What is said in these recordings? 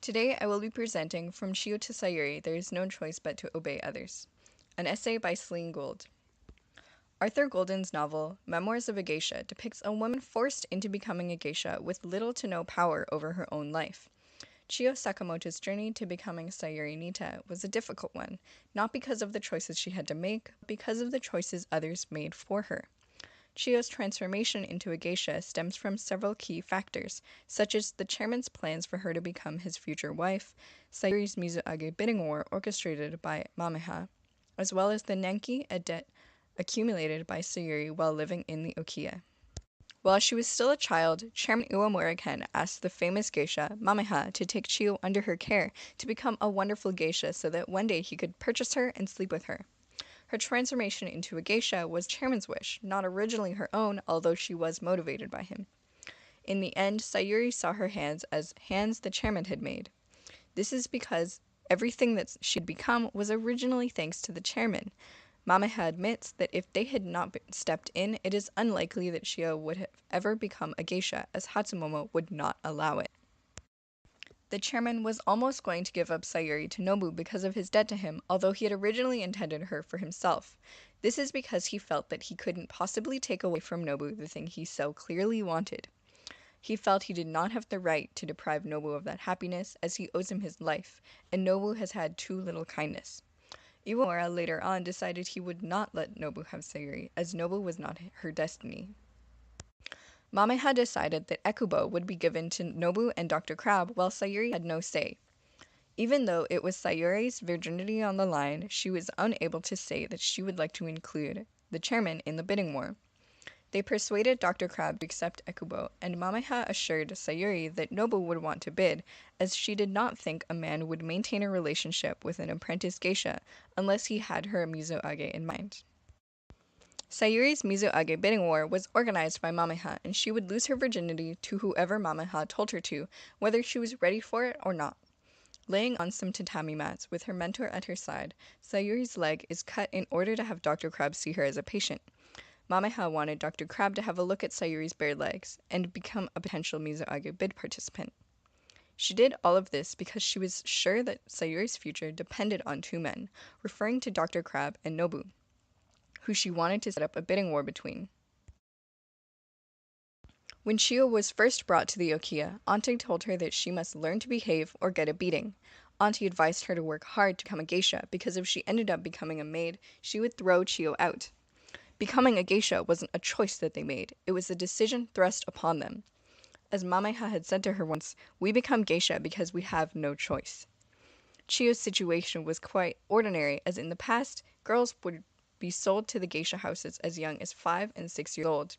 Today I will be presenting From Chiyo to Sayuri, There is No Choice But to Obey Others, an essay by Celine Gould. Arthur Golden's novel, Memoirs of a Geisha, depicts a woman forced into becoming a geisha with little to no power over her own life. Chiyo Sakamoto's journey to becoming Sayuri Nita was a difficult one, not because of the choices she had to make, but because of the choices others made for her. Chiyo's transformation into a geisha stems from several key factors, such as the chairman's plans for her to become his future wife, Sayuri's Mizuage bidding war orchestrated by Mameha, as well as the Nenki, a debt accumulated by Sayuri while living in the Okiya. While she was still a child, Chairman Uemura Ken asked the famous geisha, Mameha, to take Chiyo under her care to become a wonderful geisha so that one day he could purchase her and sleep with her. Her transformation into a geisha was Chairman's wish, not originally her own, although she was motivated by him. In the end, Sayuri saw her hands as hands the Chairman had made. This is because everything that she'd become was originally thanks to the Chairman. Mameha admits that if they had not stepped in, it is unlikely that Chiyo would have ever become a geisha, as Hatsumomo would not allow it. The chairman was almost going to give up Sayuri to Nobu because of his debt to him, although he had originally intended her for himself. This is because he felt that he couldn't possibly take away from Nobu the thing he so clearly wanted. He felt he did not have the right to deprive Nobu of that happiness, as he owes him his life, and Nobu has had too little kindness. Iwamura later on decided he would not let Nobu have Sayuri, as Nobu was not her destiny. Mameha decided that Ekubo would be given to Nobu and Dr. Crab, while Sayuri had no say. Even though it was Sayuri's virginity on the line, she was unable to say that she would like to include the chairman in the bidding war. They persuaded Dr. Crab to accept Ekubo, and Mameha assured Sayuri that Nobu would want to bid, as she did not think a man would maintain a relationship with an apprentice geisha unless he had her Mizuage in mind. Sayuri's Mizuage bidding war was organized by Mameha, and she would lose her virginity to whoever Mameha told her to, whether she was ready for it or not. Laying on some tatami mats with her mentor at her side, Sayuri's leg is cut in order to have Dr. Crab see her as a patient. Mameha wanted Dr. Crab to have a look at Sayuri's bare legs and become a potential Mizuage bid participant. She did all of this because she was sure that Sayuri's future depended on two men, referring to Dr. Crab and Nobu, who she wanted to set up a bidding war between. When Chiyo was first brought to the Okiya, Auntie told her that she must learn to behave or get a beating. Auntie advised her to work hard to become a geisha, because if she ended up becoming a maid, she would throw Chiyo out. Becoming a geisha wasn't a choice that they made, it was a decision thrust upon them. As Mameha had said to her once, we become geisha because we have no choice. Chiyo's situation was quite ordinary, as in the past, girls would be sold to the geisha houses as young as 5 and 6 years old.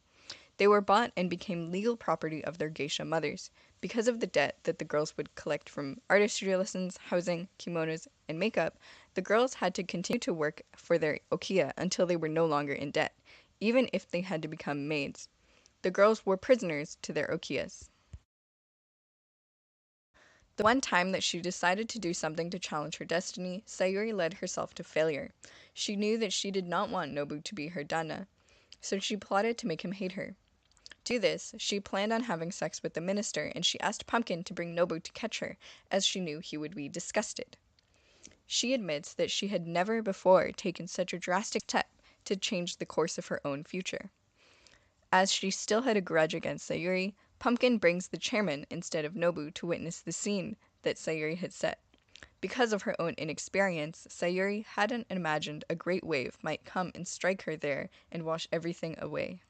They were bought and became legal property of their geisha mothers. Because of the debt that the girls would collect from artistry lessons, housing, kimonos, and makeup, the girls had to continue to work for their okiya until they were no longer in debt, even if they had to become maids. The girls were prisoners to their okiyas. The one time that she decided to do something to challenge her destiny, Sayuri led herself to failure. She knew that she did not want Nobu to be her dana, so she plotted to make him hate her. To do this, she planned on having sex with the minister, and she asked Pumpkin to bring Nobu to catch her, as she knew he would be disgusted. She admits that she had never before taken such a drastic step to change the course of her own future. As she still had a grudge against Sayuri, Pumpkin brings the chairman instead of Nobu to witness the scene that Sayuri had set. Because of her own inexperience, Sayuri hadn't imagined a great wave might come and strike her there and wash everything away.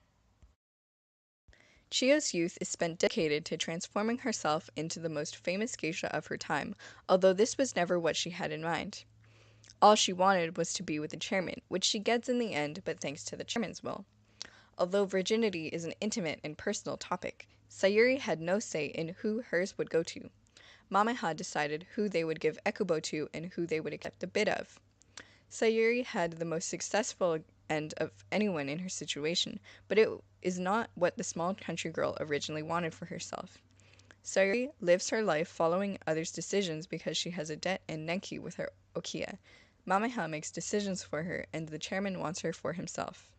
Chiyo's youth is spent dedicated to transforming herself into the most famous geisha of her time, although this was never what she had in mind. All she wanted was to be with the chairman, which she gets in the end, but thanks to the chairman's will. Although virginity is an intimate and personal topic, Sayuri had no say in who hers would go to. Mameha decided who they would give Ekubo to and who they would accept a bid of. Sayuri had the most successful end of anyone in her situation, but it is not what the small country girl originally wanted for herself. Sayuri lives her life following others' decisions because she has a debt and Nenki with her okiya. Mameha makes decisions for her, and the chairman wants her for himself.